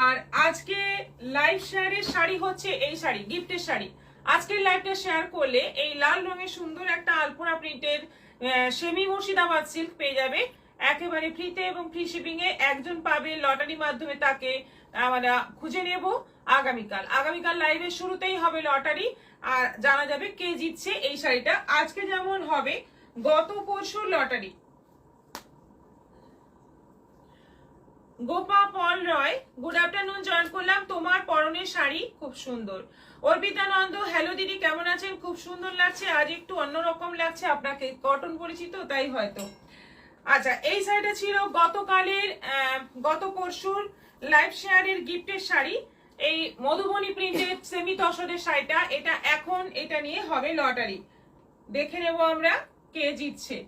আর আজকে লাইভ শেয়ারের শাড়ি হচ্ছে এই শাড়ি, গিফটের শাড়ি। আজকের লাইভটা শেয়ার করলে এই লাল রঙের সুন্দর একটা আলপনা প্রিন্টের সেমি মুর্শিদাবাদ সিল্ক পেয়ে যাবে একেবারে ফ্রিতে এবং ফ্রি শিপিং এ। একজন পাবে লটারি মাধ্যমে, তাকে আমরা খুঁজে নেব আগামীকাল লাইভের শুরুতেই হবে লটারি, আর জানা যাবে কে জিতছে এই শাড়িটা। আজকে যেমন হবে গত পরশুর লটারি। গোপা পল রয়, গুড আফটারনুন, জয়েন করলাম। তোমার পরনের শাড়ি খুব সুন্দর। অর্পিতানন্দ, হ্যালো দিদি, কেমন আছেন? খুব সুন্দর লাগছে, আজ একটু অন্যরকম লাগছে আপনাকে, কটন পরেছি তো তাই হয়তো। আচ্ছা, এই শাড়িটা ছিল গত পরশুর লাইভ শেয়ারের গিফটের শাড়ি, এই মধুবনী প্রিন্টের সেমি তসরের শাড়িটা। এটা নিয়ে হবে লটারি, দেখে নেব আমরা কে জিতছে।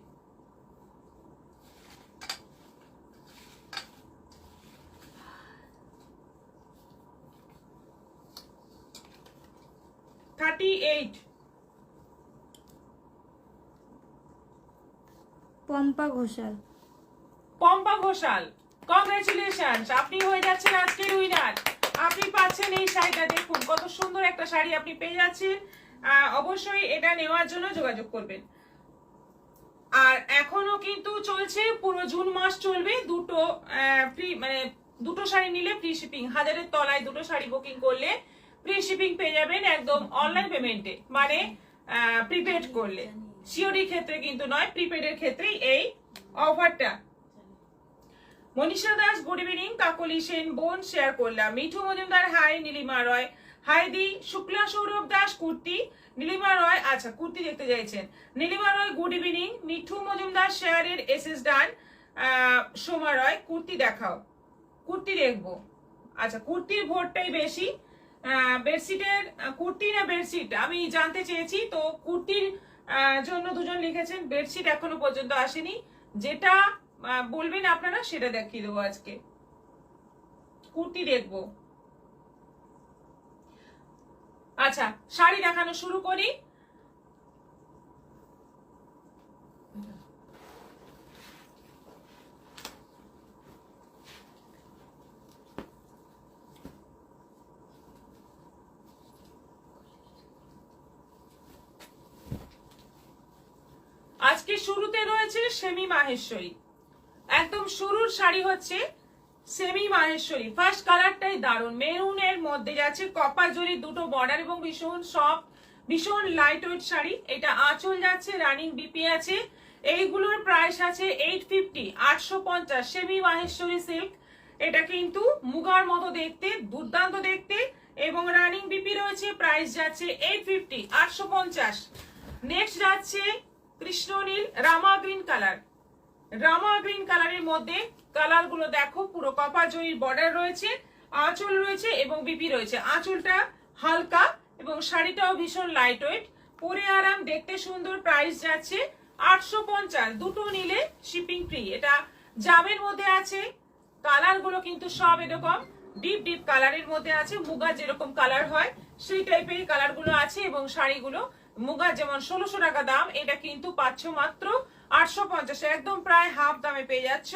পম্পা ঘোষাল, কংগ্রেচুলেশনস, আপনি হয়ে যাচ্ছেন আজকের উইনার। আপনি পাচ্ছেন এই শাড়িটা, দেখুন কত সুন্দর একটা শাড়ি আপনি পেয়ে যাচ্ছেন। অবশ্যই এটা নেওয়ার জন্য যোগাযোগ করবেন। আর এখনো কিন্তু চলছে, পুরো জুন মাস চলবে। দুটো শাড়ি নিলে ফ্রি শিপিং, 1000-এর তলায় দুটো শাড়ি বুকিং করলে ফ্রি শিপিং পেয়ে যাবেন একদম অনলাইন পেমেন্টে, মানে প্রিপেড করলে। সিওডি ক্ষেত্রে কিন্তু নয়, প্রিপেডের ক্ষেত্রেই এই অফারটা। Manisha Das, good evening. কাকলি সেন বোন শেয়ার করলাম। মিঠু মজুমদার, হাই। নীলিমা রয়, হাই দি। শুক্লা সৌরভ দাস, কুর্তি। নীলিমা রয়, আচ্ছা কুর্তি দেখতে চাইছেন। Nilima Roy, good evening. মিঠু মজুমদার শেয়ারের এসএস ডান। সোমা রয়, কুর্তি দেখাও। কুর্তি দেখবো। আচ্ছা, কুর্তির ভোটটাই বেশি। বেডশিটের কুর্তি না বেডশিট আমি জানতে চেয়েছি, তো কুর্তির জন্য দুজন লিখেছেন, বেডশিট এখনো পর্যন্ত আসেনি। যেটা বলবেন আপনারা সেটা দেখিয়ে দেবো আজকে। কুর্তি দেখবো। আচ্ছা, শাড়ি দেখানো শুরু করি। আজকে শুরুতে রয়েছে সেমি মাহেশ্বরী, একদম শুরুর শাড়ি হচ্ছে সেমি মাহেশ্বরী। ফার্স্ট কালারটাই দারুণ, মেরুনের মধ্যে যাচ্ছে কপার জরি, দুটো বর্ডার এবং ভীষণ সফট, ভীষণ লাইট ওয়েট শাড়ি। এটা আঁচল যাচ্ছে, রানিং বিপি আছে। এইগুলোর প্রাইস আছে 850, 850। সেমি মাহেশ্বরী সিল্ক, এটা কিন্তু মুগার মতো দেখতে, দুর্দান্ত দেখতে, এবং রানিং বিপি রয়েছে। প্রাইস যাচ্ছে 850, 850। নেক্সট যাচ্ছে কৃষ্ণনীল রামা গ্রিন কালার। রামা গ্রিন কালারের মধ্যে কালার গুলো দেখো, পুরো কপার জরির বর্ডার রয়েছে, আঁচল রয়েছে এবং বিপি রয়েছে। আঁচলটা হালকা এবং শাড়িটাও ভীষণ লাইট ওয়েট, পরে আরাম, দেখতে সুন্দর। প্রাইস যাচ্ছে 850, দুটো নিলে শিপিং ফ্রি। এটা জামের মধ্যে আছে। কালার গুলো কিন্তু সব এরকম ডিপ কালারের মধ্যে আছে, মুগার যেরকম কালার হয় সেই টাইপের কালার গুলো আছে। এবং শাড়িগুলো মুগার যেমন 1600 টাকা দাম, এটা কিন্তু পাচ্ছ মাত্র 850, একদম প্রায় হাফ দামে পেয়ে যাচ্ছ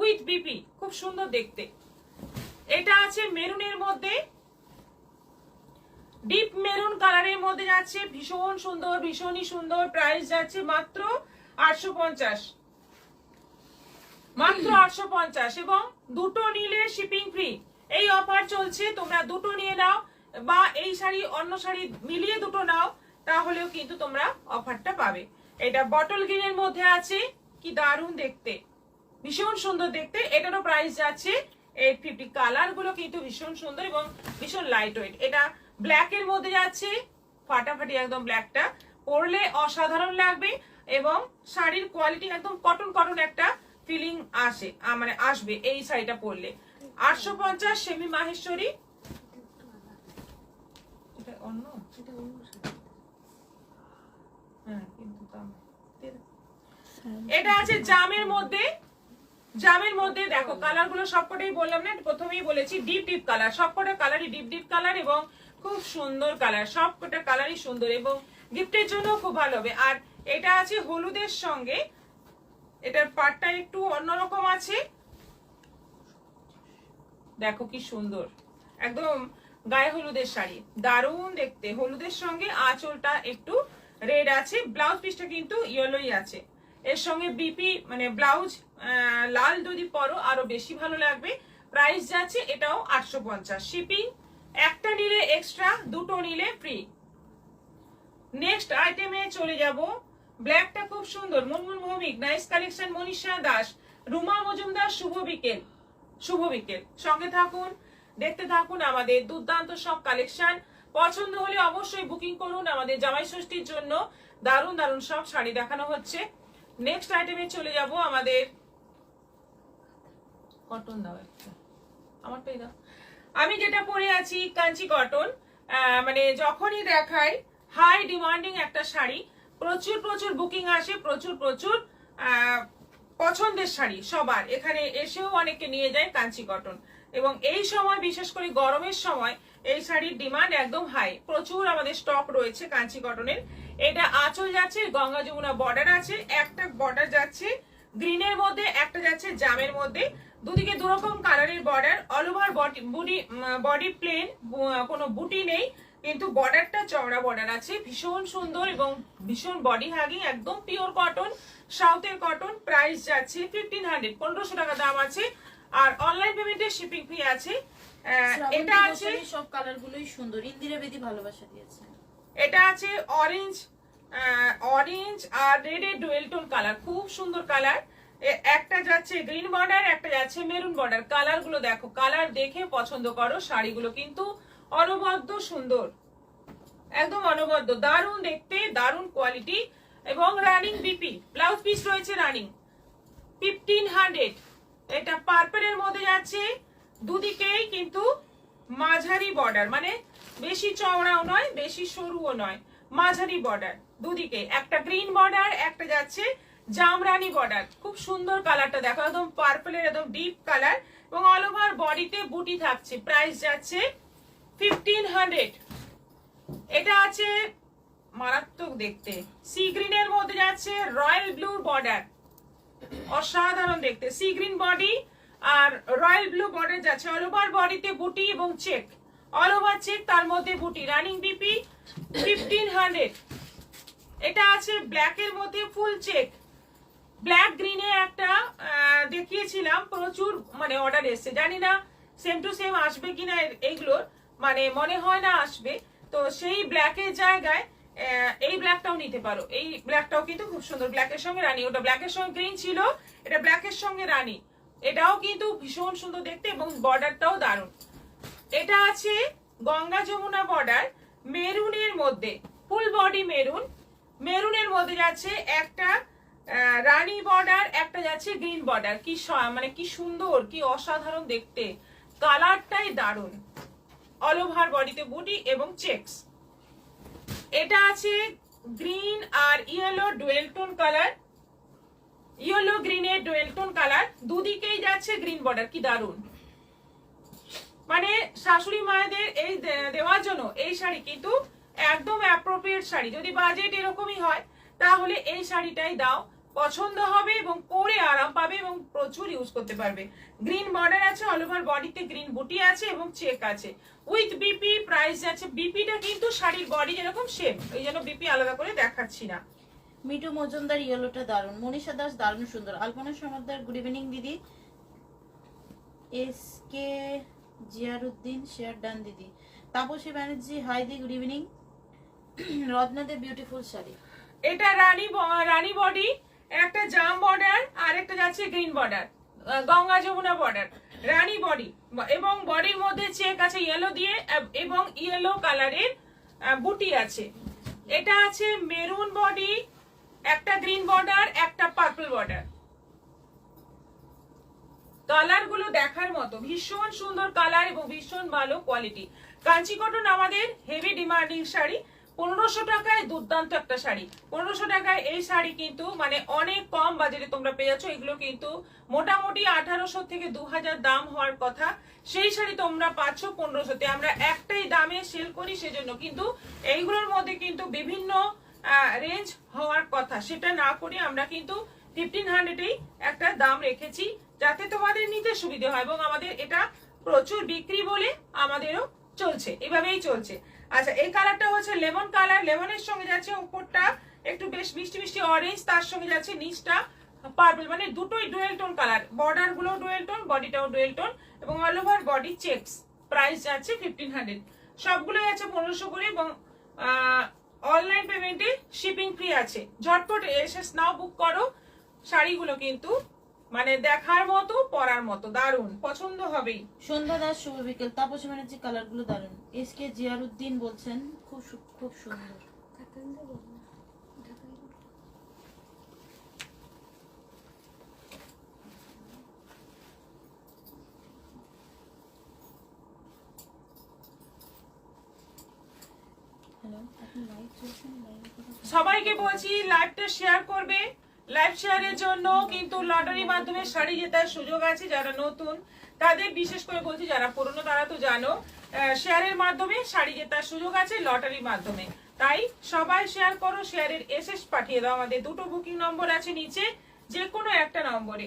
উইথ বিপি। খুব সুন্দর দেখতে। এটা আছে মেরুনের মধ্যে, ডিপ মেরুন কালারের মধ্যে যাচ্ছে, ভীষণ সুন্দর, ভীষণই সুন্দর। প্রাইস যাচ্ছে মাত্র 850, মাত্র 850, এবং দুটো নিলে শিপিং ফ্রি। এই অফার চলছে, তোমরা দুটো নিয়ে নাও, বা এই শাড়ি অন্য শাড়ি মিলিয়ে দুটো নাও, তাহলেও কিন্তু তোমরা অফারটা পাবে। এটা বটল গ্রিনের মধ্যে আছে, কি দারুণ দেখতে, ভীষণ সুন্দর দেখতে। এটারও প্রাইস যাচ্ছে 850। কালার গুলো কিন্তু ভীষণ সুন্দর এবং ভীষণ লাইট ওয়েট। এটা ব্ল্যাক এর মধ্যে যাচ্ছে, ফাটাফাটি একদম ব্ল্যাকটা পরলে অসাধারণ লাগবে, এবং শাড়ির কোয়ালিটি একদম কটন একটা ফিলিং মানে আসবে এই শাড়িটা পরলে। 850 সেমি মাহেশ্বরী। এটা অন্য, এটা আছে জামের মধ্যে। জামের মধ্যে দেখো কালার গুলো সবকটাই বললাম না, প্রথমেই বলেছি ডিপ কালার, সবকটা কালারই ডিপ কালার এবং খুব সুন্দর কালার, সবকটা কালারই সুন্দর এবং গিফটের জন্য খুব ভালো হবে। আর এটা আছে হলুদের সঙ্গে, এটার পাটটা একটু অন্যরকম আছে, দেখো কি সুন্দর। একদম গায়ে হলুদের শাড়ি, দারুণ দেখতে। হলুদের সঙ্গে আঁচলটা একটু রেড আছে, ব্লাউজ পিসটা কিন্তু ইয়েলোই আছে। এর সঙ্গে বিপি মানে ব্লাউজ লাল যদি পরো আরো বেশি ভালো লাগবে। প্রাইস যাচ্ছে এটাও 850, শিপিং একটা নিলে এক্সট্রা, দুটো নিলে ফ্রি। নেক্সট আইটেমে চলে যাব। ব্ল্যাকটা খুব সুন্দর, মুনমুন ভৌমিক, নাইস কালেকশন, মনীষা দাস, রুমা মজুমদার, শুভ বিকেল। শুভ বিকেল, সঙ্গে থাকুন, দেখতে থাকুন আমাদের দুর্দান্ত সব কালেকশন। পছন্দ হলে অবশ্যই বুকিং করুন। আমাদের জামাই ষষ্ঠীর জন্য দারুণ দারুণ সব শাড়ি দেখানো হচ্ছে। নেক্সট আইটেমে চলে যাব। আমাদের কটন দাও একটা, আমারটাই দাও। আমি যেটা পরে আছি কাঞ্চি কটন, মানে যখনই দেখাই হাই ডিমান্ডিং একটা শাড়ি, প্রচুর প্রচুর বুকিং আসে, প্রচুর প্রচুর পছন্দের শাড়ি সবার। এখানে এসেও অনেকে নিয়ে যায় কাঞ্চি কটন, এবং এই সময় বিশেষ করে গরমের সময় এই শাড়ির ডিমান্ড একদম হাই। প্রচুর আমাদের স্টক রয়েছে কাঞ্চি কটনের। এটা আঁচল যাচ্ছে গঙ্গা যমুনা বর্ডার আছে, একটা বর্ডার যাচ্ছে গ্রিনের মধ্যে, একটা যাচ্ছে জামের মধ্যে, দুদিকে দুরকম কালারের border. All over body plain, কোনো বুটি নেই, কিন্তু বর্ডারটা চওড়া বর্ডার আছে, ভীষণ সুন্দর এবং ভীষণ বডি হাগিং, একদম পিওর কটন, সাউথের কটন। প্রাইস যাচ্ছে 1500, 1500 টাকা দাম আছে। আর অনলাইন পেমেন্টে শিপিং ফ্রি আছে। এটা আছে সব কালার গুলোই সুন্দর, ইন্দিরা বেদি ভালোবাসা দিয়েছে। এটা আছে অরেঞ্জ, অরেঞ্জ আর রেড এর ডুয়েল টোন কালার, খুব সুন্দর কালার। একটা যাচ্ছে গ্রিন বর্ডার, একটা যাচ্ছে মেরুন বর্ডার। কালার গুলো দেখো, কালার দেখে পছন্দ করো। শাড়িগুলো কিন্তু অনবদ্য সুন্দর, একদম অনবদ্য, দারুণ দেখতে, দারুণ কোয়ালিটি এবং রানিং বিপি। ব্লাউজ পিস রয়েছে রানিং 1500। এটা পার্পেলের মধ্যে যাচ্ছে, দুদিকেই কিন্তু মাঝারি বর্ডার, মানে বেশি চওড়াও নয় বেশি সরুও নয়, মাঝারি বর্ডার দুদিকে। একটা গ্রিন বর্ডার, একটা যাচ্ছে জামরানি বর্ডার। খুব সুন্দর কালারটা দেখো, একদম পার্পলের একদম ডিপ কালার, এবং অল ওভার বডিতে বুটি থাকছে। প্রাইস যাচ্ছে 1500। এটা আছে মারাত্মক দেখতে, সি গ্রিনের মধ্যে যাচ্ছে রয়্যাল ব্লু বর্ডার, অসাধারণ দেখতে। সি গ্রিন বডি আর রয়্যাল ব্লু বর্ডার যাচ্ছে, অল ওভার বডিতে বুটি এবং চেক, অল ওভার চেক, তার মধ্যে বুটি। Running BP 1500। এটা আছে ব্ল্যাকের মধ্যে ফুল চেক, ব্ল্যাক গ্রিনে একটা দেখিয়েছিলাম, প্রচুর মানে অর্ডার এসছে, জানি না সেম টু সেম আসবে কিনা এইগুলোর, মানে মনে হয় না আসবে। তো সেই ব্ল্যাকের জায়গায় এই ব্ল্যাকটাও নিতে পারো। এই ব্ল্যাকটাও কিন্তু খুব সুন্দর, ব্ল্যাকের সঙ্গে রানী। ওটা ব্ল্যাকের সঙ্গে গ্রিন ছিল, এটা ব্ল্যাকের সঙ্গে রানী। এটাও কিন্তু ভীষণ সুন্দর দেখতে এবং বর্ডারটাও দারুণ। এটা আছে গঙ্গা যমুনা বর্ডার, মেরুনের মধ্যে, ফুল বডি মেরুন, মেরুনের মধ্যে যাচ্ছে একটা রানী বর্ডার, একটা যাচ্ছে গ্রিন বর্ডার। কি মানে কি সুন্দর, কি অসাধারণ দেখতে, কালারটাই দারুণ। অল ওভার বডিতে বুটি এবং চেকস। এটা আছে গ্রিন আর yellow dual tone colour, yellow গ্রিনের ডুয়েল টোন কালার, দুদিকেই যাচ্ছে গ্রিন বর্ডার। কি দারুণ, মানে শাশুড়ি মায়েদের এই দেওয়ার জন্য এই শাড়ি কিন্তু একদম অ্যাপ্রোপ্রিয়েট শাড়ি। যদি বাজেট এরকমই হয় তাহলে এই শাড়িটাই দাও, পছন্দ হবে এবং পরে আরাম পাবে এবং প্রচুর ইউজ করতে পারবে। গ্রিন বর্ডার আছে, অল ওভার বডিতে গ্রিন বুটি আছে এবং চেক আছে উইথ বিপি। প্রাইস আছে, বিপিটা কিন্তু শাড়ির বডি যেরকম সেম, এই জন্য বিপি আলাদা করে দেখাচ্ছি না। মিঠু মজুমদার ইয়েলোটা দারুন, মনীষা দাস দারুণ সুন্দর, আলপনা সমাদ্দার গুড ইভিনিং দিদি, S K Ziauddin share done দিদি, তাপসী ব্যানার্জি হাই দি গুড ইভিনিং, রত্নাদের বিউটিফুল শাড়ি। এটা রানী বডি, একটা জাম বর্ডার আর একটা যাচ্ছে green border, Ganga Jamuna border, রানী বডি এবং বডির মধ্যে চেক আছে ইয়েলো দিয়ে এবং ইয়েলো কালারের বুটি আছে। এটা আছে মেরুন বডি, একটা গ্রিন বর্ডার, একটা পার্পল বর্ডার। কালার গুলো দেখার মতো, ভীষণ সুন্দর কালার এবং ভীষণ ভালো কোয়ালিটি। কাঞ্চি কটন আমাদের হেভি ডিমান্ডিং শাড়ি, 1500 টাকায় দুর্দান্ত একটা শাড়ি। 1500 টাকায় এই শাড়ি কিন্তু মানে অনেক কম বাজারে তোমরা পেয়ে যাচ্ছ। এগুলো কিন্তু মোটামুটি 1800 থেকে 2000 দাম হওয়ার কথা, সেই শাড়ি তোমরা পাচ্ছ 1500-তে। আমরা একটাই দামে সেল করি সেজন্য, কিন্তু এইগুলোর মধ্যে কিন্তু বিভিন্ন রেঞ্জ হওয়ার কথা, সেটা না করে আমরা কিন্তু 1500-এই একটা দাম রেখেছি যাতে তোমাদের নিতে সুবিধা হয়। এবং আমাদের এটা প্রচুর বিক্রি বলে আমাদেরও চলছে, এভাবেই চলছে। আচ্ছা, এই কালারটা হচ্ছে লেমন কালার, লেমনের সঙ্গে যাচ্ছে উপরটা একটু বেশ মিষ্টি মিষ্টি অরেঞ্জ, তার সঙ্গে যাচ্ছে নিচটা পার্পল, মানে দুটোই ডুয়েল টোন কালার, বর্ডার গুলো ডুয়েল টোন, বডিটাও ডুয়েল টোন এবং all over body checks. Price যাচ্ছে 1500, সবগুলো আছে 1500 করে এবং অনলাইন পেমেন্টে শিপিং ফ্রি আছে। ঝটপট এসে নাও বুক করো, শাড়িগুলো কিন্তু মানে দেখার মতো, পরার মতো, দারুণ, পছন্দ হবেই। সন্ধ্যা দাস শুভ বিকেল। তাপসী ব্যানার্জি কালার গুলো দারুন। এস কে জিয়ারুদ্দিন বলছেন খুব খুব সুন্দর। হ্যালো, আপনি লাইভ চলছেন? সবাইকে বলছি লাইভটা শেয়ার করবে। লাইভ শেয়ারের জন্য কিন্তু লটারির মাধ্যমে শাড়ি জেতার সুযোগ আছে। যারা নতুন তাদের বিশেষ করে বলছি, যারা পুরনো তারা তো জানো, শেয়ারের মাধ্যমে শাড়ি জেতার সুযোগ আছে লটারির মাধ্যমে। তাই সবাই শেয়ার করো, শেয়ারের এসএস পাঠিয়ে দাও। আমাদের দুটো বুকিং নম্বর আছে নিচে, যে কোনো একটা নম্বরে।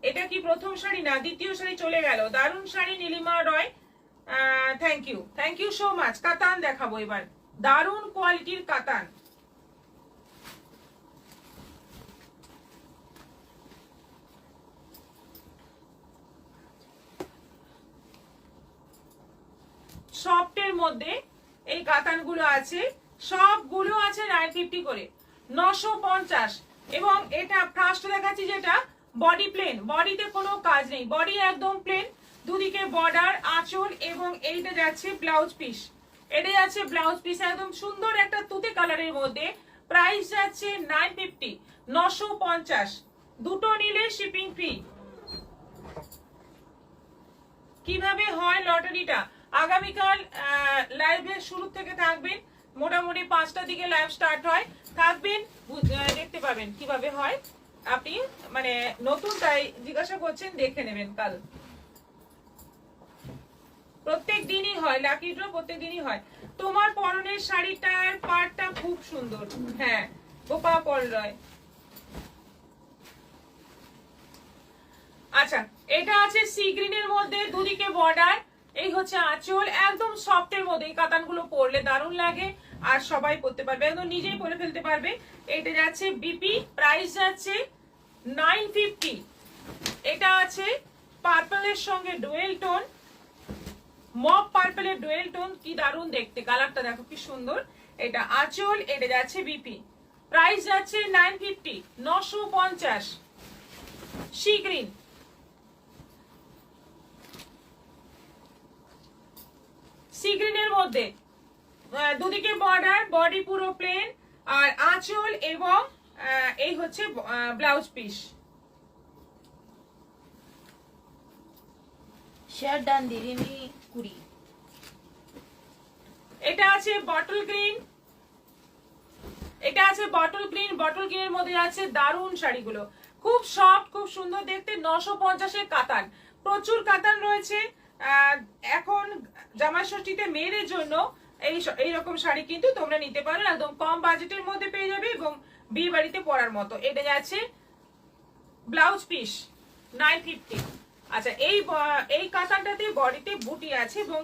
এটা কি প্রথম শাড়ি না দ্বিতীয় শাড়ি চলে গেল? দারুণ শাড়ি নীলিমা রয়, থ্যাংক ইউ সো মাচ। কাতান দেখাবো এবার, দারুণ কোয়ালিটির কাতান। সফটের মধ্যে এই কাতানগুলো আছে, সবগুলো আছে 950 করে, 950। এবং এটা ফার্স্ট দেখাচ্ছি যেটা বডি প্লেন, বডিতে কোনো কাজ নেই, বডি একদম প্লেন, দুদিকে বর্ডার, আঁচল এবং এইটা যাচ্ছে ব্লাউজ পিস। এটা যাচ্ছে ব্লাউজ পিস, একদম সুন্দর একটা তুতে কালারের মধ্যে। প্রাইস যাচ্ছে 950, 950। দুটো নিলে শিপিং ফ্রি। কিভাবে হয় লটারিটা? আগামীকাল লাইভের শুরু থেকে থাকবেন, মোটামুটি 5টার দিকে লাইভ স্টার্ট হয়, থাকবেন, দেখতে পাবেন কিভাবে হয়। আপনি মানে নতুন তাই জিজ্ঞাসা করছেন, দেখে নেবেন। কাল প্রত্যেক দিনই হয় লাকি ড্র, প্রত্যেক দিনই হয়। তোমার পরনের শাড়িটার পাড়টা খুব সুন্দর, হ্যাঁ গোপা পল রয়। আচ্ছা, এটা আছে সি গ্রিনের মধ্যে, দুদিকে বর্ডার, এই হচ্ছে আঁচল, একদম সফটের মধ্যে। এই কাতানগুলো পরলে দারুণ লাগে আর সবাই পরতে পারবে, একদম নিজেই পরে ফেলতে পারবে। এটা যাচ্ছে বিপি, প্রাইস যাচ্ছে 950। এটা আছে পার্পলের সঙ্গে ডুয়েল টোন, মপ পার্পলের ডুয়েল টোন, কি দারুণ দেখতে, কালারটা দেখো কি সুন্দর। এটা আঁচল, এটা যাচ্ছে বিপি, প্রাইস যাচ্ছে 950, 950। সি গ্রিন, সি গ্রিনের মধ্যে দুদিকে বর্ডার, বডি পুরো প্লেন আর আঁচল এবং এই হচ্ছে ব্লাউজ পিস। শেয়ার ডান দিরিমি 20। এটা আছে বটল গ্রিন, এটা আছে বটল গ্রিন, বটল গ্রিনের মধ্যে আছে দারুণ শাড়িগুলো, খুব সফট, খুব সুন্দর দেখতে। 950-এর কাতান, প্রচুর কাতান রয়েছে। এখন জামা ষষ্ঠীতে মেয়েদের জন্য এইরকম শাড়ি কিন্তু তোমরা নিতে পারো, একদম কম বাজেটের মধ্যে পেয়ে যাবে এবং বিয়ে বাড়িতে পরার মতো। এটা যাচ্ছে ব্লাউজ পিস 950। আচ্ছা, এই কাতানটাতে বডিতে বুটি আছে এবং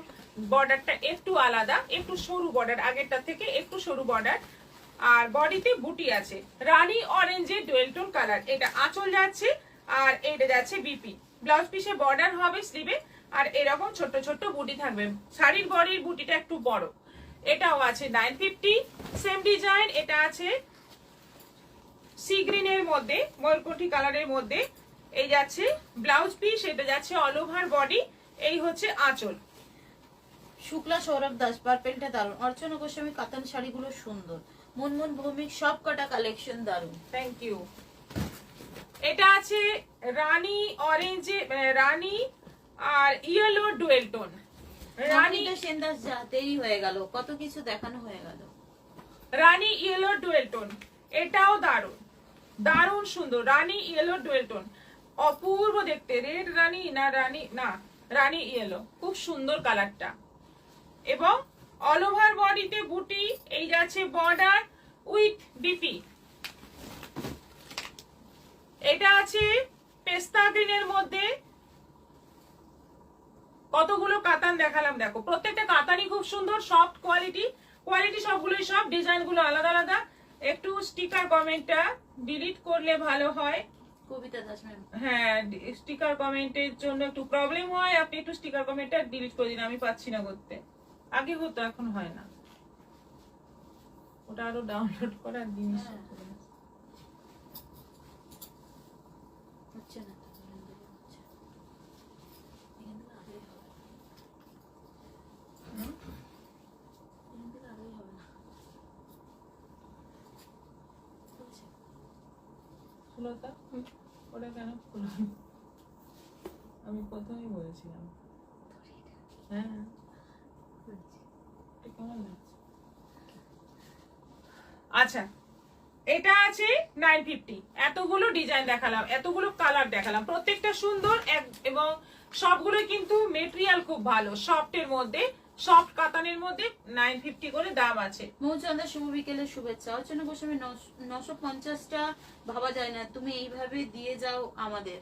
বর্ডারটা একটু আলাদা, একটু সরু বর্ডার, আগেরটা থেকে একটু সরু বর্ডার, আর বডিতে বুটি আছে। রানী অরেঞ্জের ডুয়েল টোন কালার। এটা আঁচল যাচ্ছে আর এটা যাচ্ছে বিপি। ব্লাউজ পিসে বর্ডার হবে স্লিভে আর এরকম ছোট ছোট বুটি থাকবে। শাড়ির বডির বুটিটা একটু বড়। এটাও আছে 950, সেম ডিজাইন। এটা আছে সি গ্রিনের মধ্যে, ময়ূরকণ্ঠী কালারের মধ্যে। এই যাচ্ছে ব্লাউজ পিস, এটা যাচ্ছে অল ওভার বডি, এই হচ্ছে আঁচল। শুক্লা সৌরভ দাস, পার্পেলটা দারুন। অর্চনা গোস্বামী, কাতান শাড়িগুলো সুন্দর। মুনমুন ভৌমিক, সব কটা কালেকশন দারুন। Thank you. এটা আছে রানী অরেঞ্জে, রানী আর yellow dual tone. Rani Sen Das, যা দেরি হয়ে গেল, কত কিছু দেখানো হয়ে গেল। রানী ইয়েলো ডুয়েল টোন, এটাও দারুন, দারুন সুন্দর। রানী ইয়েলো ডুয়েল টোন, অপূর্ব দেখতে। রেড রানী না, রানী না, রানী ইয়েলো, খুব সুন্দর কালারটা। এবং অল ওভার বডিতে বুটি, এই যাচ্ছে বর্ডার উইথ বিপি। এটা আছে পেস্তা গ্রিনের মধ্যে, কতগুলো কাতান দেখালাম দেখো, প্রত্যেকটা কাতানই খুব সুন্দর, সফট কোয়ালিটি, কোয়ালিটি সবগুলোই সব, ডিজাইনগুলো আলাদা আলাদা। একটু স্টিকার কমেন্টটা ডিলিট করলে ভালো হয়। কবিতা দাস ম্যাম, হ্যাঁ, স্টিকার কমেন্টের জন্য একটু প্রবলেম হয়, আপনি একটু স্টিকার কমেন্টটা ডিলিট করে দিন, আমি পাচ্ছি না করতে। আগে হতো, এখন হয় না, ওটা আরো ডাউনলোড করার জিনিস। হচ্ছে না তো, হচ্ছে। এখান থেকে আরোই হবে না। এখান থেকে আরোই হবে না। হচ্ছে। সুলতা, ওটা কেন খুলো? আমি প্রথমেই বলেছিলাম। হ্যাঁ, এটা কেমন লাগছে? আচ্ছা, এটা আছে 950। এতগুলো ডিজাইন দেখালাম, এতগুলো কালার দেখালাম, প্রত্যেকটা সুন্দর এবং সবগুলো কিন্তু মেটেরিয়াল খুব ভালো, সফটের মধ্যে, সফট কাতানের মধ্যে 950 করে দাম আছে। মৌচন্দা শুভ বিকেলের শুভেচ্ছা। অর্চনা গোস্বামী 950টা ভাবা যায় না, তুমি এইভাবে দিয়ে যাও আমাদের।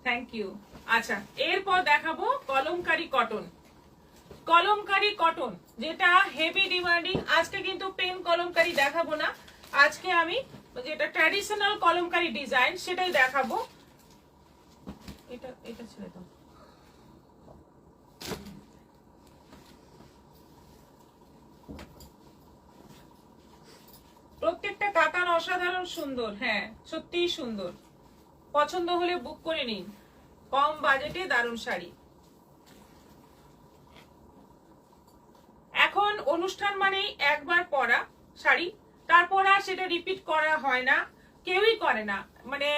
Thank you. আচ্ছা, এরপর দেখাবো কলমকারী কটন। কলমকারী কটন যেটা হেভি ডিমান্ডিং। আজকে কিন্তু পেন কলমকারী দেখাবো না, আজকে আমি যেটা ট্র্যাডিশনাল কলমকারী ডিজাইন সেটাই দেখাবো। এটা এটা ছেড়ে দাও। প্রত্যেকটা কাতান অসাধারণ সুন্দর, হ্যাঁ সত্যিই সুন্দর, পছন্দ হলে বুক করে নিন, কম বাজেটে দারুণ শাড়ি। এখন অনুষ্ঠান মানেই একবার পরা শাড়ি, তারপর আর সেটা রিপিট করা হয় না, কেউই করে না, মানে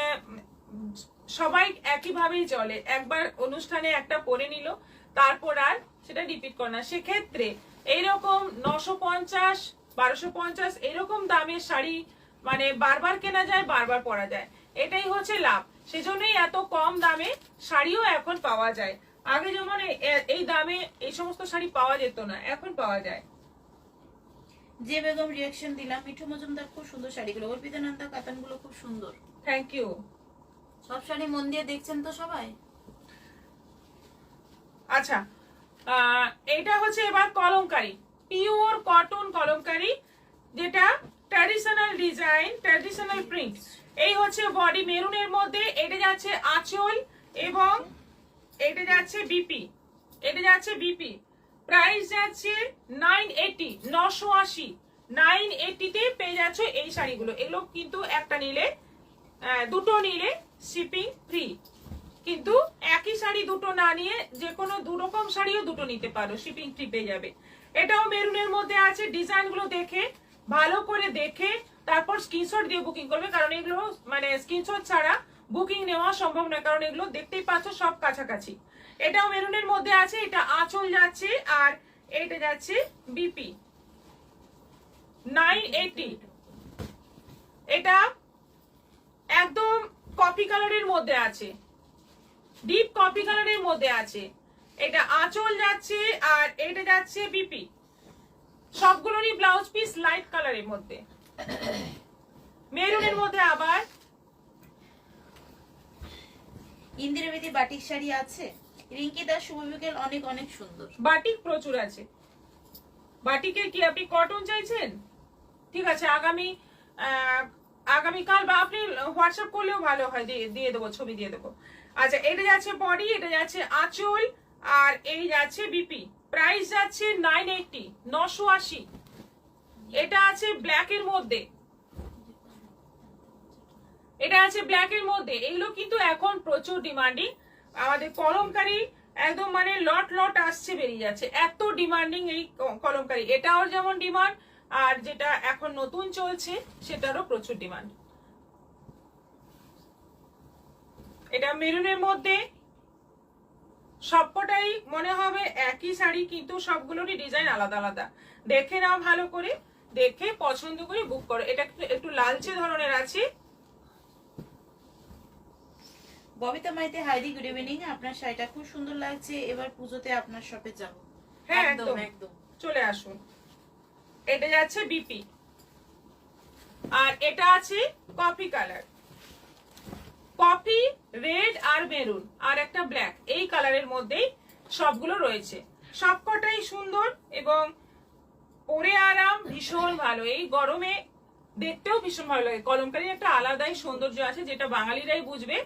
সবাই একইভাবেই চলে, একবার অনুষ্ঠানে একটা পরে নিল, তারপর আর সেটা রিপিট করে না। সেক্ষেত্রে এইরকম 950, 1250 এরকম দামের শাড়ি মানে বারবার কেনা যায়, বারবার পরা যায়, এটাই হচ্ছে লাভ। সেজন্যই এত কম দামে শাড়িও এখন পাওয়া যায়। আগে যেমন এই দামে এই সমস্ত শাড়ি পাওয়া যেত না, এখন পাওয়া যায়। যে বেগম রিয়াকশন দিলাম, মিঠু মজুমদার খুব সুন্দর শাড়িগুলো, অর্পিতা নন্দা কাতানগুলো খুব সুন্দর। Thank you. সব শাড়ি মন দিয়ে দেখছেন তো সবাই? আচ্ছা, এটা হচ্ছে এবার কলমকারী, পিওর কটন কলমকারী, যেটা ট্র্যাডিশনাল ডিজাইন, ট্র্যাডিশনাল প্রিন্ট। এই হচ্ছে বডি মেরুনের মধ্যে, এটা যাচ্ছে আঁচল এবং এটা যাচ্ছে বিপি, এটা যাচ্ছে বিপি। প্রাইস যাচ্ছে 980, 980, 980 তে পেয়ে যাচ্ছে এই শাড়িগুলো। এগুলো কিন্তু একটা নিলে, দুটো নিলে শিপিং ফ্রি, কিন্তু একই শাড়ি দুটো না নিয়ে যে কোনো দুরকম শাড়িও দুটো নিতে পারো, শিপিং ফ্রি পেয়ে যাবে। এটাও মেরুনের মধ্যে আছে। ডিজাইনগুলো দেখে, ভালো করে দেখে তারপর স্ক্রিনশট দিয়ে বুকিং করবে, কারণ এগুলো মানে স্ক্রিনশট ছাড়া বুকিং নেওয়া সম্ভব নয়, কারণ এগুলো দেখতেই পাচ্ছ সব কাছাকাছি। এটাও মেরুনের মধ্যে আছে, এটা আঁচল যাচ্ছে আর এটা যাচ্ছে বিপি। 980, এটা একদম কফি কালারের মধ্যে আছে, ডিপ কফি কালারের মধ্যে আছে। এটা আঁচল যাচ্ছে আর এটা যাচ্ছে বিপি, সবগুলোরই ব্লাউজ পিস লাইট কালারের মধ্যে, মেরুনের মধ্যে আবার। ইন্দিরাবেদী বাটিক শাড়ি আছে। রিঙ্কি দাস শুভ বিকেল, অনেক অনেক সুন্দর। বাটিক প্রচুর আছে। বাটিকের কি আপনি কটন চাইছেন? ঠিক আছে, আগামীকাল বা আপনি হোয়াটসঅ্যাপ করলেও ভালো হয়, দিয়ে দেবো, ছবি দিয়ে দেবো। আচ্ছা, এটা যাচ্ছে বডি, এটা যাচ্ছে আঁচল আর এই যাচ্ছে বিপি। প্রাইস যাচ্ছে 980, 980। এটা আছে ব্ল্যাকের মধ্যে, এটা আছে ব্ল্যাকের মধ্যে। এগুলো কিন্তু এখন প্রচুর ডিমান্ডিং, আমাদের কলমকারী একদম মানে লট লট আসছে, বেরিয়ে যাচ্ছে, এত ডিমান্ডিং এই কলমকারী। এটাও যেমন ডিমান্ড, আর যেটা এখন নতুন চলছে সেটারও প্রচুর ডিমান্ড। এটা মেরুনের মধ্যে, সবকটাই মনে হবে একই শাড়ি, কিন্তু সবগুলোরই ডিজাইন আলাদা আলাদা। দেখে নাও ভালো করে, দেখে পছন্দ করে বুক করো। এটা একটু লালচে ধরনের আছে। ববিতা মাইতে হাইদি, গুড ইভিনিং। আপনার শাড়িটা খুব সুন্দর লাগছে, এবার পুজোতে আপনার শপে যাব। হ্যাঁ, একদম একদম চলে আসুন। এটা যাচ্ছে বিপি আর এটা আছে কফি কালার। কফি, রেড আর মেরুন আর একটা ব্ল্যাক, এই কালারের মধ্যেই সবগুলো রয়েছে। সবকটাই সুন্দর এবং পরে আরাম, ভীষণ ভালো। এই গরমে দেখতেও ভীষণ ভালো লাগে। কলমকারীর একটা আলাদাই সৌন্দর্য আছে, যেটা বাঙালিরাই বুঝবে।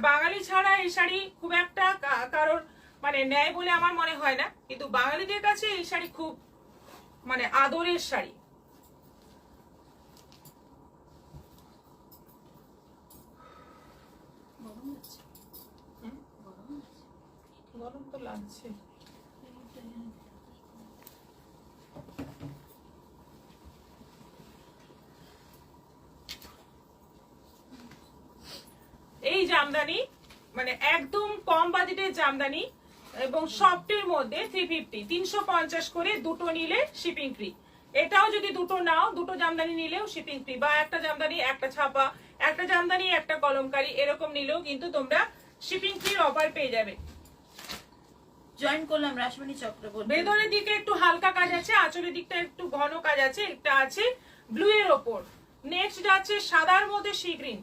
বাঙালি ছাড়া এই শাড়ি খুব একটা কারোর মানে নেয় বলে আমার মনে হয় না, কিন্তু বাঙালিদের কাছে এই শাড়ি খুব মানে আদরের শাড়ি। গরম তো লাগছে। এই জামদানি মানে একদম কম বাজেটের জামদানি এবং সফটের মধ্যে 350, 350 করে দুটো নিলে শিপিং ফ্রি। এটাও যদি দুটো নাও, দুটো জামদানি নিলেও শিপিং ফ্রি, বা একটা জামদানি একটা ছাপা, একটা জামদানি একটা কলমকারি এরকম নিলেও কিন্তু তোমরা শিপিং ফ্রির অফার পেয়ে যাবে। জয়েন করলাম রাসমণি চক্রবর্তী। ভেতরের দিকে একটু হালকা কাজ আছে, আঁচলের দিকটা একটু ঘন কাজ আছে। একটা আছে ব্লু এর ওপর, নেক্সট যাচ্ছে সাদার মধ্যে সি গ্রিন,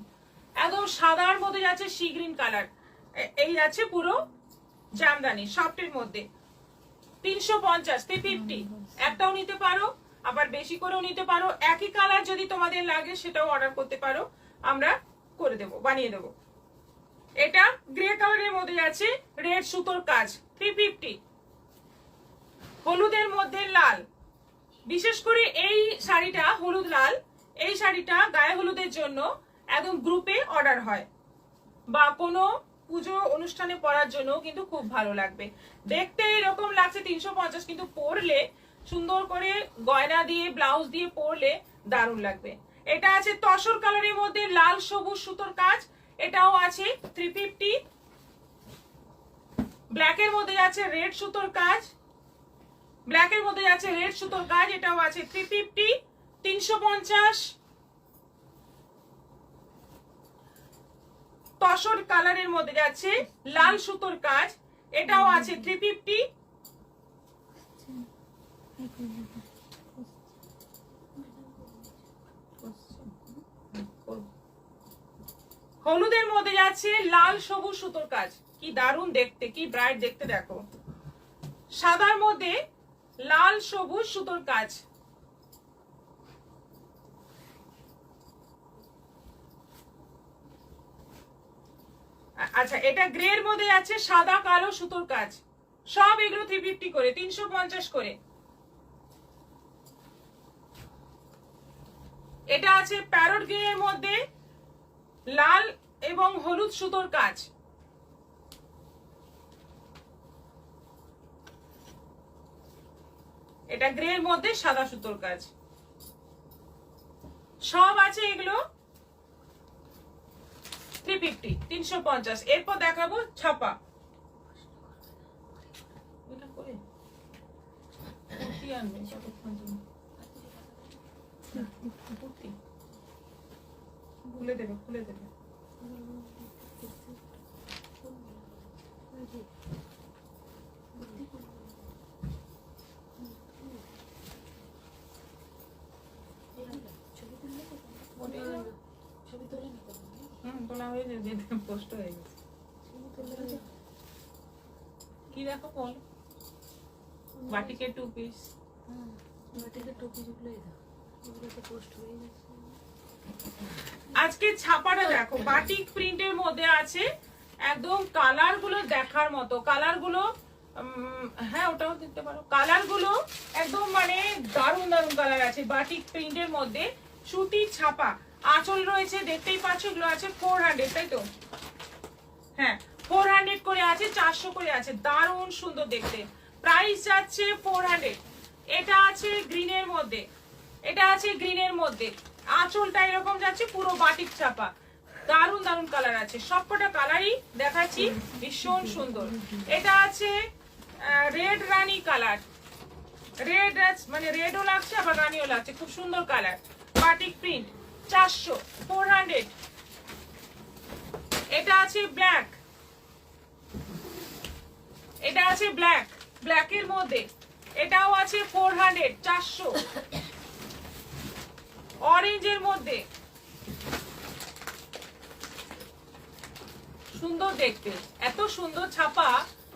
একদম সাদার মধ্যে যাচ্ছে সি গ্রিন কালার। এই যাচ্ছে পুরো জামদানি সফটের মধ্যে 350, 350 একটাও নিতে পারো, আবার বেশি করেও নিতে পারো। একই কালার যদি তোমাদের লাগে সেটাও অর্ডার করতে পারো, আমরা করে দেবো, বানিয়ে দেবো। এটা গ্রে কালারের মধ্যে যাচ্ছে রেড সুতোর কাজ 350। হলুদের মধ্যে লাল, বিশেষ করে এই শাড়িটা হলুদ লাল, এই শাড়িটা গায়ে হলুদের জন্য একদম গ্রুপে অর্ডার হয়, বা কোনো পুজো অনুষ্ঠানে পরার জন্য কিন্তু খুব ভালো লাগবে। দেখতে এরকম লাগছে 350, কিন্তু পরলে সুন্দর করে গয়না দিয়ে ব্লাউজ দিয়ে পরলে দারুণ লাগবে। এটা আছে তসর কালারের মধ্যে লাল সবুজ সুতোর কাজ, এটাও আছে 350। ব্ল্যাকের মধ্যে যাচ্ছে রেড সুতোর কাজ, ব্ল্যাকের মধ্যে যাচ্ছে রেড সুতোর কাজ, এটাও আছে 350, 350। তসর কালারের মধ্যে যাচ্ছে লাল সুতোর কাজ, এটাও আছে 350। হলুদের মধ্যে যাচ্ছে লাল সবুজ সুতোর কাজ, কি দারুণ দেখতে, কি ব্রাইট দেখতে দেখো। সাদার মধ্যে লাল সবুজ সুতোর কাজ, আচ্ছা এটা গ্রের মধ্যে আছে সাদা কালো সুতোর কাজ, সব এগুলো 350 করে, 350 করে। এটা আছে প্যারট গ্রে এর মধ্যে লাল এবং হলুদ সুতোর কাজ, এটা গ্রে এর মধ্যে সাদা সুতোর কাজ, সব আছে এগুলো 350, 350। এরপর দেখাবো ছাপা। এটা করে কুর্তি আনবে কতক্ষণ তুমি, কুর্তি খুলে দেবে, খুলে দেবে। তোলা হয়ে যাবে, পোস্ট হয়ে গেছে। কি দেখো বল, বাটিকের 2 পিস, বাটিকের 2 পিস গুলোই দাও, এগুলো তো পোস্ট হয়ে গেছে। আজকে ছাপাটা দেখো, বাটিক প্রিন্টের মধ্যে আছে, একদম কালার গুলো দেখার মতো, কালার গুলো হ্যাঁ ওটাও দেখতে পারো, কালার গুলো একদম মানে দারুণ দারুণ কালার আছে বাটিক প্রিন্টের মধ্যে। সুতির ছাপা, আঁচল রয়েছে দেখতেই পাচ্ছ, এগুলো আছে 400, তাই তো? হ্যাঁ 400 করে আছে, 400 করে আছে, দারুণ সুন্দর দেখতে। প্রাইস যাচ্ছে 400। এটা আছে গ্রিনের মধ্যে, এটা আছে গ্রিনের মধ্যে, আঁচলটা এরকম যাচ্ছে পুরো বাটিক ছাপা, দারুণ দারুণ কালার আছে, সবকটা কালারই দেখাচ্ছি, ভীষণ সুন্দর। এটা আছে রেড রানী কালার, রেড মানে রেডও লাগছে আবার রানীও লাগছে, খুব সুন্দর কালার, বাটিক প্রিন্ট 400, 400। এটা আছে ব্ল্যাক, এটা আছে ব্ল্যাক, ব্ল্যাকের মধ্যে, এটাও আছে 400, 400। অরেঞ্জের মধ্যে, সুন্দর দেখতে, এত সুন্দর ছাপা,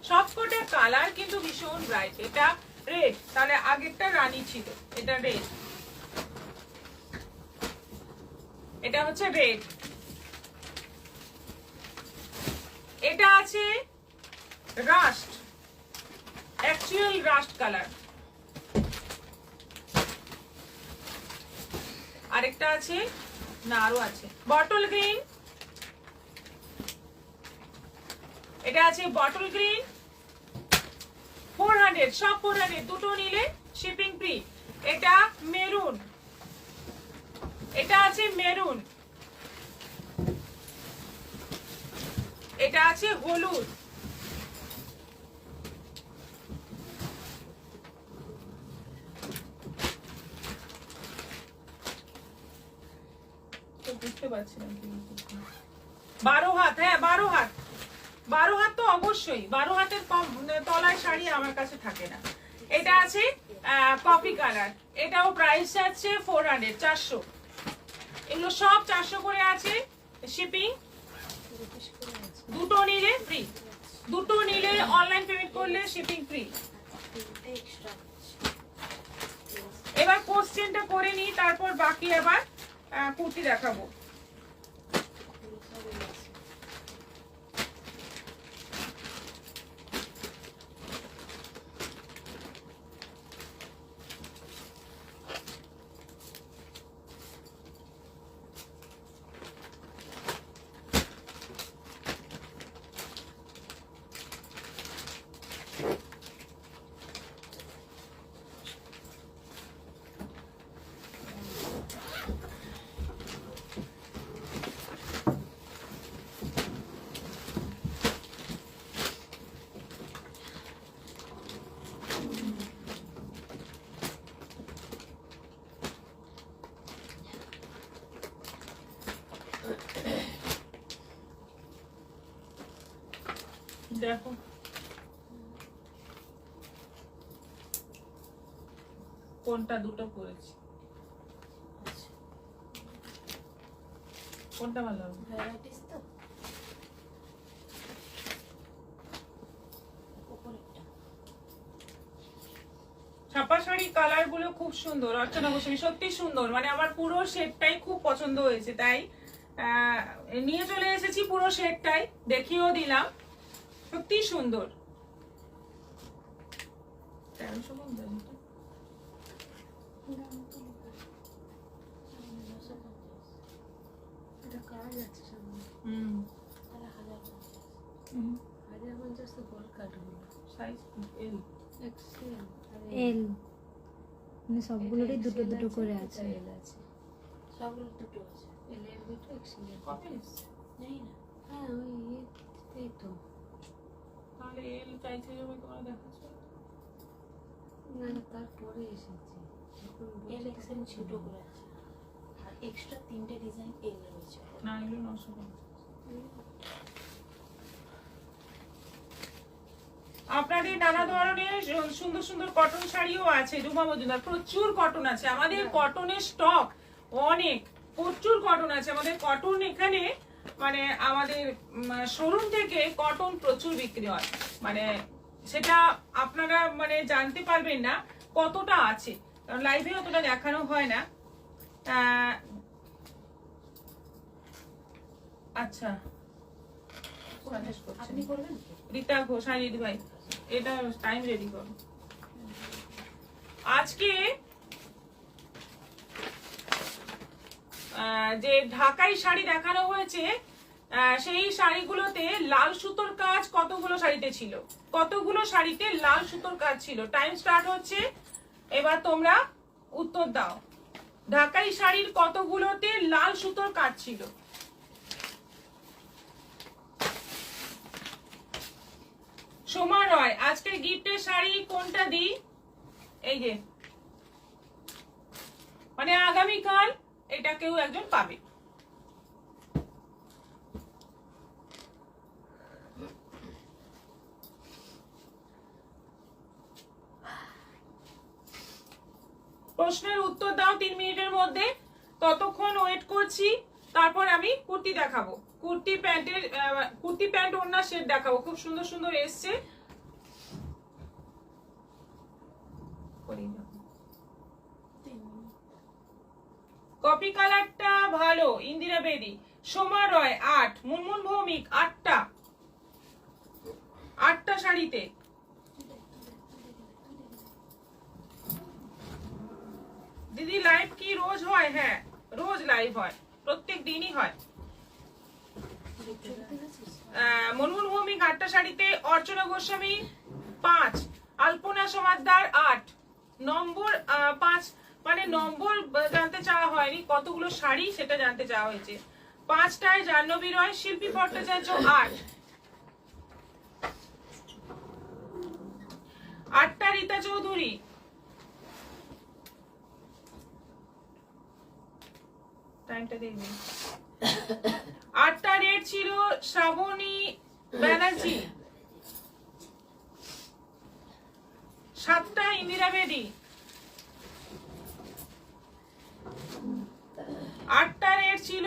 সবকটা কালার কিন্তু ভীষণ ব্রাইট। এটা রেড, তাহলে আগেরটা রানী ছিল, এটা রেড, এটা হচ্ছে রেড। এটা আছে রাস্ট, অ্যাকচুয়াল রাস্ট কালার। আরেকটা আছে, না আরো আছে, বটল গ্রিন। এটা আছে বটল গ্রিন, 400, সব 400, দুটো নিলে শিপিং ফ্রি। এটা মেরুন, এটা আছে মেরুন, এটা আছে হলুদ, বুঝতে পারছি না 12 হাত, হ্যাঁ 12 হাত, 12 হাত তো অবশ্যই, 12 হাতের কম তলায় শাড়ি আমার কাছে থাকে না। এটা আছে কফি কালার, এটাও প্রাইস আছে 400, 400, এগুলো সব 400 করে আছে, শিপিং। দুটো নিলে ফ্রি, দুটো নিলে অনলাইন পেমেন্ট করলে শিপিং ফ্রি। এবার কোশ্চেনটা করে নিই, তারপর বাকি আবার কুর্তি দেখাবো। দেখো কোনটা দুটো করেছি, কোনটা ভালো হবে? ভ্যারাইটিস তো উপরেরটা। ছাপা শাড়ি কালার গুলো খুব সুন্দর, অর্চনা গোস্বামী সত্যি সুন্দর, মানে আমার পুরো সেটটাই খুব পছন্দ হয়েছে, তাই নিয়ে চলে এসেছি পুরো সেটটাই, দেখিয়েও দিলাম, সত্যি সুন্দর। এল মানে সবগুলোরই দুটো দুটো করে আছে। সবগুলো দুটো আছে, এল এর দুটো এক্সেল এর জানি না। হ্যাঁ ওই এই তো, তাহলে এল চাইছে যে তোমরা দেখাচ্ছ না তারপরে এসেছে, এল এক্সেল ছোট করে আছে, আর এক্সট্রা তিনটে ডিজাইন এল রয়েছে। না, এগুলো 950। আপনাদের নানা ধরনের সুন্দর সুন্দর কটন শাড়িও আছে, রুমা মজুমদার, প্রচুর কটন আছে আমাদের, কটনের স্টক অনেক, প্রচুর কটন আছে আমাদের। কটন এখানে মানে আমাদের শোরুম থেকে কটন প্রচুর বিক্রি হয়, মানে সেটা আপনারা মানে জানতে পারবেন না কতটা আছে, কারণ লাইভে অতটা দেখানো হয় না। আচ্ছা, আপনি করবেন কি? রীতা ঘোষ, হ্যাঁ দিদি ভাই, এটা টাইম রেডি করো। আজকে যে ঢাকাই শাড়ি দেখানো হয়েছে, সেই শাড়িগুলোতে লাল সুতোর কাজ কতগুলো শাড়িতে ছিল, কতগুলো শাড়িতে লাল সুতোর কাজ ছিল। টাইম স্টার্ট হচ্ছে, এবার তোমরা উত্তর দাও। ঢাকাই শাড়ির কতগুলোতে লাল সুতোর কাজ ছিল? সোমা রয়, আজকে গিফটের শাড়ি কোনটা দিই? এই যে, মানে আগামীকাল এটা কেউ একজন পাবে। প্রশ্নের উত্তর দাও 3 মিনিটের মধ্যে, ততক্ষণ ওয়েট করছি, তারপর আমি কুর্তি দেখাবো। কুর্তি প্যান্টের কুর্তি প্যান্ট ওড়না সেট দেখাবো, খুব সুন্দর সুন্দর এসছে। কপি কালারটা ভালো, ইন্দিরা বেদি। সোমা রয় 8, মুনমুন ভৌমিক 8টা শাড়িতে। দিদি লাইভ কি রোজ হয়? হ্যাঁ রোজ লাইভ হয়, প্রত্যেক দিনই হয়। মুনমুন ভৌমিক 8টা শাড়িতে, অর্চনা গোস্বামী 5, আলপনা সমাদ্দার 8, নম্বর 5, মানে নম্বর জানতে চাওয়া হয়নি, কতগুলো শাড়ি সেটা জানতে চাওয়া হয়েছে। 5টায় জাহ্নবী রয়, শিল্পী ভট্টাচার্য 8, 8টা রীতা চৌধুরী, টাইমটা দেখবি। 8টা রেড ছিল শ্রাবণী ব্যানার্জি, 7টা ইন্দিরা বেদি, 8টা রেড ছিল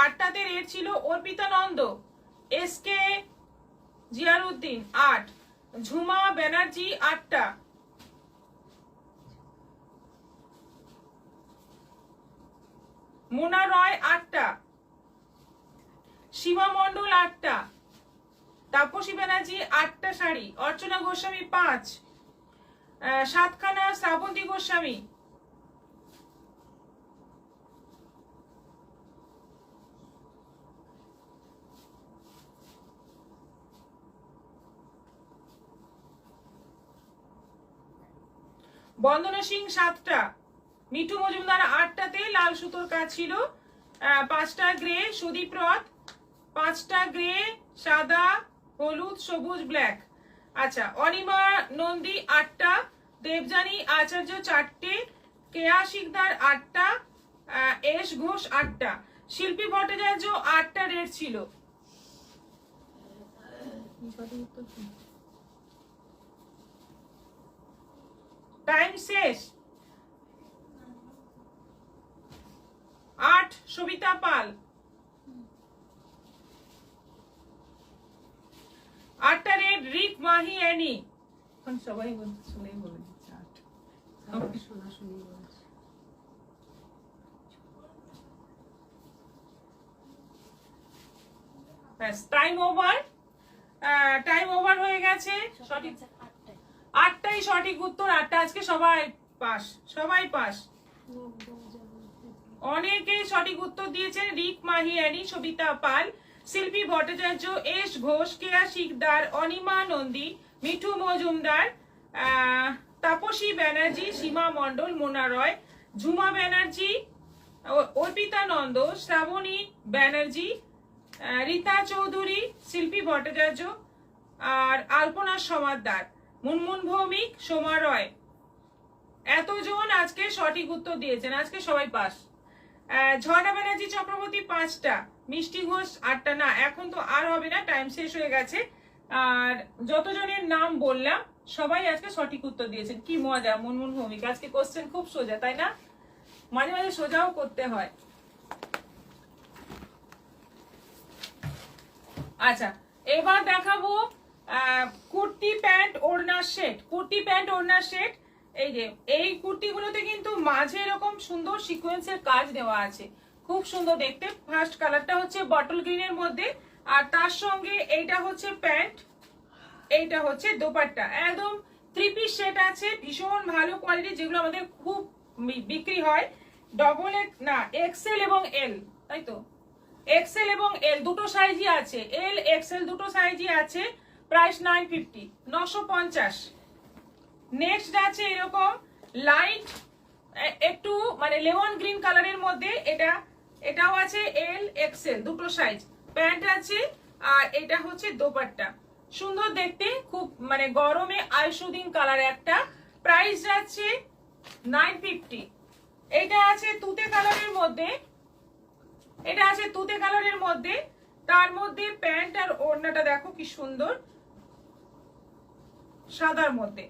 8টাতে রেড ছিল অর্পিতা নন্দ, এসকে জিয়ারউদ্দিন 8, ঝুমা ব্যানার্জি 8টা, মোনা রয় 8টা, সীমা মণ্ডল 8টা, তাপসী ব্যানার্জি 8টা শাড়ি, অর্চনা গোস্বামী 5, 7খানা শ্রাবন্তী গোস্বামী, বন্দনা সিং 7টা, মিঠু মজুমদার 8টাতে লাল সুতোর কাজ ছিল, 5টা গ্রে সুদীপ রথ, 5টা গ্রে সাদা হলুদ সবুজ ব্ল্যাক। আচ্ছা, অনিমা নন্দী 8টা, দেবজানী আচার্য 4টে, কেয়া শিকদার 8টা, এস ঘোষ 8টা, শিল্পী ভট্টাচার্য 8টা রেড ছিল। টাইম শেষ। 8 সবিতা পাল, 8টা রেড রিক মাহি অ্যানি, এখন সবাই শুনেই বলে দিচ্ছে 8, শোনা শুনি বলছে। ব্যাস টাইম ওভার, টাইম ওভার হয়ে গেছে। সঠিক 8টাই সঠিক উত্তর, 8টা। আজকে সবাই পাস, সবাই পাস, অনেকেই সঠিক উত্তর দিয়েছেন। রিক মাহি অ্যানি, সবিতা পাল, শিল্পী ভট্টাচার্য, এস ঘোষ, কেয়া শিকদার, অনিমা নন্দী, মিঠু মজুমদার, তাপসী ব্যানার্জি, সীমা মণ্ডল, মোনা রয়, ঝুমা ব্যানার্জি, অর্পিতা নন্দ, শ্রাবণী ব্যানার্জি, রীতা চৌধুরী, শিল্পী ভট্টাচার্য, আর আলপনা সমাদ্দার, মুনমুন ভৌমিক, সোমা রয়। এতজন আজকে সঠিক উত্তর দিয়েছেন, আজকে সবাই পাস। ঝর্ণা ব্যানার্জি চক্রবর্তী 5টা, মিষ্টি ঘোষ 8টা। না, এখন তো আর হবে না, টাইম শেষ হয়ে গেছে। আর যতজনের নাম বললাম সবাই আজকে সঠিক উত্তর দিয়েছেন। কি মজা, মুনমুন ভৌমিক। আজকে কোশ্চেন খুব সোজা, তাই না? মাঝে মাঝে সোজাও করতে হয়। আচ্ছা, এবার দেখাবো কুর্তি প্যান্ট ওড়নার সেট। কুর্তি প্যান্ট ওড়নার সেট, এই যে এই কুর্তিগুলোতে কিন্তু মাঝে এরকম সুন্দর সিকোয়েন্সের কাজ দেওয়া আছে, খুব সুন্দর দেখতে। ফার্স্ট কালারটা হচ্ছে বটল গ্রিনের মধ্যে, আর তার সঙ্গে এইটা হচ্ছে প্যান্ট, এইটা হচ্ছে দোপাট্টা। একদম 3 পিস সেট আছে, ভীষণ ভালো কোয়ালিটি, যেগুলো আমাদের খুব বিক্রি হয়। ডবল না, এক্সেল এবং এল, তাই তো? এক্সেল এবং এল দুটো সাইজই আছে, এল এক্সেল দুটো সাইজই আছে। প্রাইস 950, 950। নেক্সট আছে এরকম লাইট একটু মানে লেমন গ্রিন কালারের মধ্যে, এটাও আছে এল এক্সেল দুটো সাইজ, প্যান্ট আছে, আর এটা হচ্ছে দোপাট্টা। সুন্দর দেখতে, খুব মানে গরমে আইসুদিং কালার একটা। প্রাইস যাচ্ছে 950। এটা আছে তুতে কালারের মধ্যে, এটা আছে তুতে কালারের মধ্যে, তার মধ্যে প্যান্ট আর ওড়নাটা দেখো কি সুন্দর, সাদার মধ্যে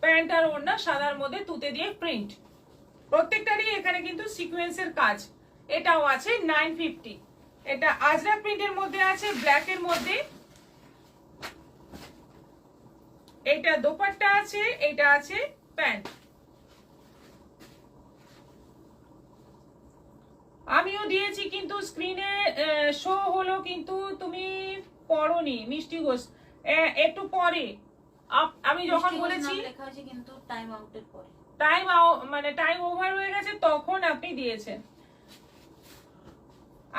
প্যান্ট আর ওড়না, সাদার মধ্যে তুতে দিয়ে প্রিন্ট, প্রত্যেকটারই এখানে কিন্তু সিকোয়েন্সের কাজ। এটাও আছে 950। এটা আজরাক প্রিন্টের মধ্যে আছে, ব্ল্যাক এর মধ্যে। এটা দোপাট্টা আছে, এটা আছে প্যান্ট। আমিও দিয়েছি কিন্তু স্ক্রিনে শো হলো, কিন্তু তুমি পড়োনি মিষ্টি ঘোষ। একটু পরে আমি যখন বলেছি লেখা হয়েছে কিন্তু টাইম আউটের পরে, টাইম ওভার হয়ে গেছে তখন আপনি দিয়েছেন।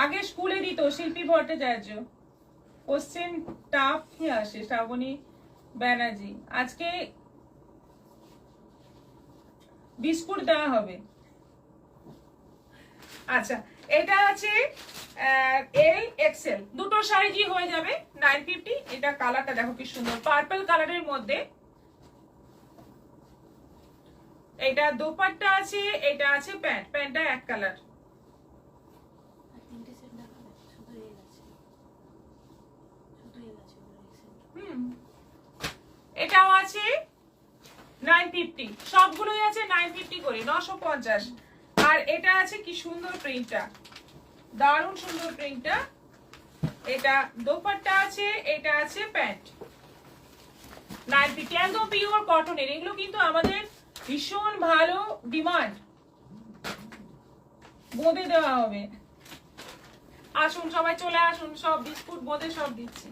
আগে স্কুলে দিত শিল্পী ভট্টাচার্য। কোশ্চেন টাফ কি আসে শ্রাবণী ব্যানার্জি। আজকে বিস্কুট দেওয়া হবে। আচ্ছা, এটা আছে এল এক্সেল, দুটো সাইজই হয়ে যাবে 950। এটা কালারটা দেখো কি সুন্দর, পার্পল কালারের মধ্যে। এটা দোপাট্টা আছে, এটা আছে প্যান্ট। প্যান্টটা এক কালার। আর তিনটে সেট দেখা যাচ্ছে, শুধু এল আছে, শুধু এল আছে এটাও আছে 950, সবগুলোই আছে 950 করে, 950। আর এটা আছে কি সুন্দর প্রিন্টটা, দারুণ সুন্দর প্রিন্টটা। এটা দোপাট্টা আছে, এটা আছে প্যান্ট। 950 একদম পিওর কটনের। এগুলো কিন্তু আমাদের ভীষণ ভালো ডিমান্ড, বোঁদে দেওয়া হবে। আসুন সবাই চলে আসুন, সব বিস্কুট বোঁদে সব দিচ্ছি।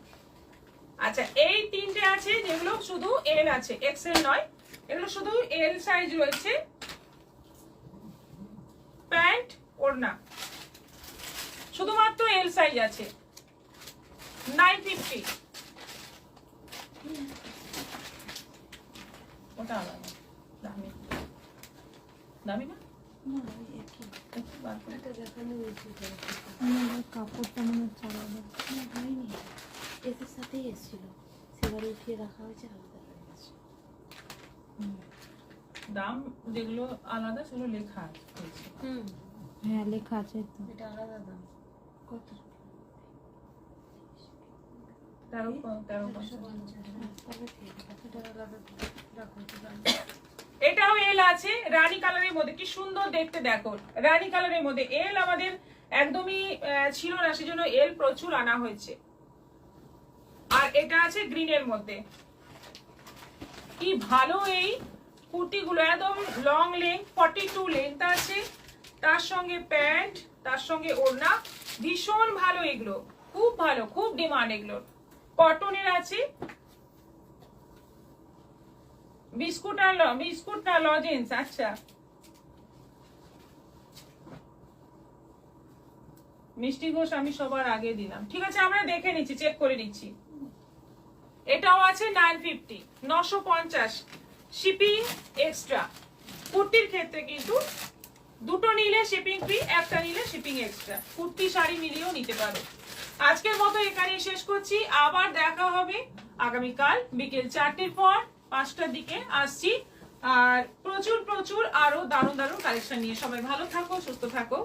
আচ্ছা, এই তিনটে আছে যেগুলো শুধু এল আছে, এক্সেল নয়, এগুলো শুধু এল সাইজ রয়েছে। প্যান্ট ওড়না শুধুমাত্র এল সাইজ আছে, 950। ওটা আলাদা দামি, দামি না একটু বার করে। এটা দেখানো হয়েছে, কাপড়টা মনে হচ্ছে আলাদা। হয়নি, এদের সাথেই এসেছিল, সেবারে উঠিয়ে রাখা হয়েছে, আলাদা হয়ে গেছে। দাম যেগুলো আলাদা সেগুলো লেখা আছে। হ্যাঁ লেখা আছে তো। এটা আলাদা দাম কত? 1350। এটাও এল আছে রানী কালারের মধ্যে, কি সুন্দর দেখতে দেখো। রানী কালারের মধ্যে এল আমাদের একদমই ছিল না, সেজন্য এল প্রচুর আনা হয়েছে। আর এটা আছে গ্রিনের মধ্যে। কি ভালো এই কুর্তিগুলো, একদম লং লেন্থ, 42 লেন্থ আছে, তার সঙ্গে প্যান্ট, তার সঙ্গে ওড়না। ভীষণ ভালো এগুলো, খুব ভালো, খুব ডিমান্ড এগুলো। কটনের আছে। বিস্কুট না লজেন্স। আচ্ছা, মিষ্টি ঘোষ আমি সবার আগে দিলাম, ঠিক আছে, আমরা দেখে নিচ্ছি, চেক করে নিচ্ছি। এটাও আছে 950, 950 শিপিং এক্সট্রা। কুর্তির ক্ষেত্রে কিন্তু দুটো নিলে শিপিং ফ্রি, একটা নিলে শিপিং এক্সট্রা। কুর্তি শাড়ি মিলিয়েও নিতে পারো। আজকের মতো এখানেই শেষ করছি, আবার দেখা হবে আগামীকাল বিকেল 4টের পর 5টার দিকে আসছি। আর প্রচুর প্রচুর আরো দারুণ দারুণ কালেকশন নিয়ে। সবাই ভালো থাকো, সুস্থ থাকো।